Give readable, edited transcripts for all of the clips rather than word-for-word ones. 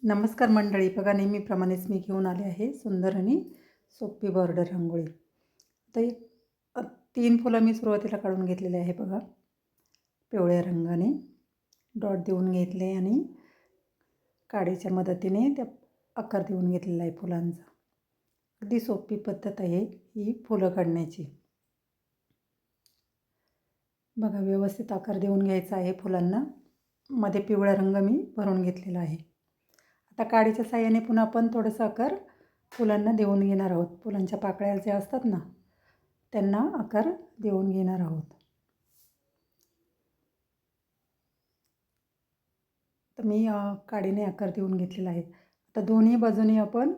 नमस्कार मंडळी, बघा नेहमीप्रमाणेच मी घेऊन आले आहे सुंदर आणि सोपी बॉर्डर रांगोळी. तर अ, 3 फुलं मी सुरुवातीला काढून घेतलेले आहे बघा. पिवळ्या रंगाने डॉट देऊन घेतले आणि काडीच्या मदतीने त्या आकार देऊन घेतलेला आहे फुलांचा. अगदी सोपी पद्धत आहे ही फुलं काढण्याची. बघा व्यवस्थित आकार देऊन घ्यायचा आहे फुलांना. मध्ये पिवळा रंग मी भरून घेतलेला आहे. आता काडीच्या साहाय्याने पुन्हा आपण थोडंसं आकार फुलांना देऊन घेणार आहोत. फुलांच्या पाकळ्या ज्या असतात ना, त्यांना आकार देऊन घेणार आहोत. तर मी काडीने आकार देऊन घेतलेला आहे. आता दोन्ही बाजूनी आपण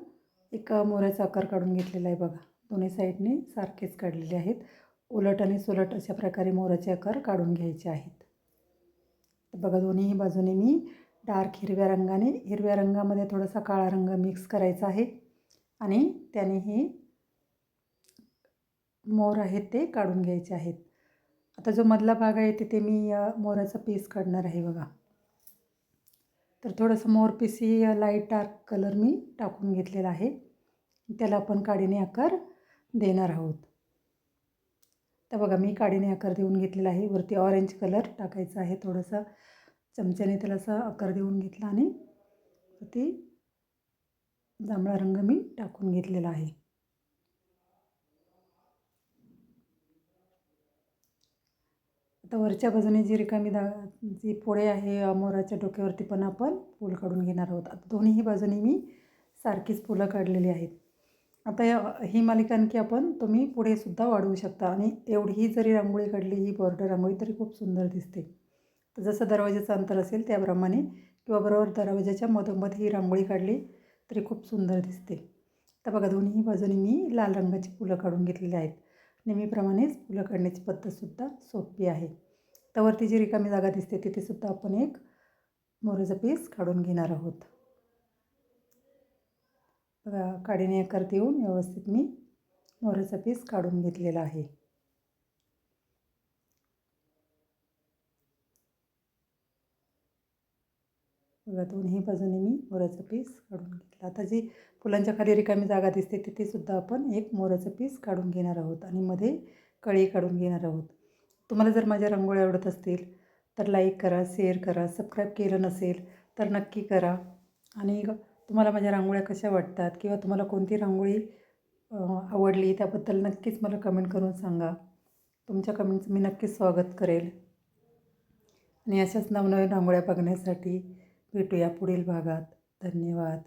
एक मोराचा आकार काढून घेतलेला आहे बघा. दोन्ही साईडने सारखेच काढलेले आहेत. उलट आणि सुलट अशा प्रकारे मोराचे आकार काढून घ्यायचे आहेत. तर बघा दोन्ही बाजूने मी डार्क हिरव्या रंगामध्ये थोडासा काळा रंग मिक्स करायचा आहे आणि त्याने हे मोर आहेत ते काढून घ्यायचे आहेत. आता जो मधला भाग आहे तिथे मी मोराचा पीस काढणार आहे बघा. तर थोडंसं मोर पीसी लाईट डार्क कलर मी टाकून घेतलेला आहे. त्याला आपण काडीने आकार देणार आहोत. तर बघा मी काडीने आकार देऊन घेतलेला आहे. वरती ऑरेंज कलर टाकायचा आहे. थोडासा चमच्याने त्याला असा आकार देऊन घेतला आणि वरती जांभळा रंग मी टाकून घेतलेला आहे. आता वरच्या बाजूने जी रिकामी जी पुढे आहे मोराच्या डोक्यावरती पण आपण फूल काढून घेणार आहोत. आता दोन्ही बाजूनी मी सारखीच फुलं काढलेली आहेत. आता ही मालिका आणखी तुम्ही पुढे सुद्धा वाढवू शकता आणि एवढी जरी रांगोळी काढली ही बॉर्डर रांगोळी तरी खूप सुंदर दिसते. तर जसं दरवाजाचं अंतर असेल त्याप्रमाणे किंवा बरोबर दरवाजाच्या मधोमध ही रांगोळी काढली तरी खूप सुंदर दिसते. तर बघा दोन्ही बाजूनी मी लाल रंगाची फुलं काढून घेतलेली आहेत. नेहमीप्रमाणेच फुलं काढण्याची पद्धतसुद्धा सोपी आहे. तर वरती जी रिकामी जागा दिसते तिथेसुद्धा आपण एक मोराचा पीस काढून घेणार आहोत. बघा काडीने आकार देऊन व्यवस्थित मी मोराचा पीस काढून घेतलेला आहे. बघा दोन्ही बाजूने मी मोराचा पीस काढून घेतला. आता जी फुलांच्या खाली रिकामी जागा दिसते तिथेसुद्धा आपण एक मोराचा पीस काढून घेणार आहोत आणि मध्ये कळी काढून घेणार आहोत. तुम्हाला जर माझ्या रांगोळ्या आवडत असतील तर लाईक करा, शेअर करा. सबस्क्राईब केलं नसेल तर नक्की करा. आणि तुम्हाला माझ्या रांगोळ्या कशा वाटतात किंवा तुम्हाला कोणती रांगोळी आवडली त्याबद्दल नक्कीच मला कमेंट करून सांगा. तुमच्या कमेंटचं मी नक्कीच स्वागत करेल. आणि अशाच नवनवीन रांगोळ्या बघण्यासाठी भेटूया पुढील भागात. धन्यवाद.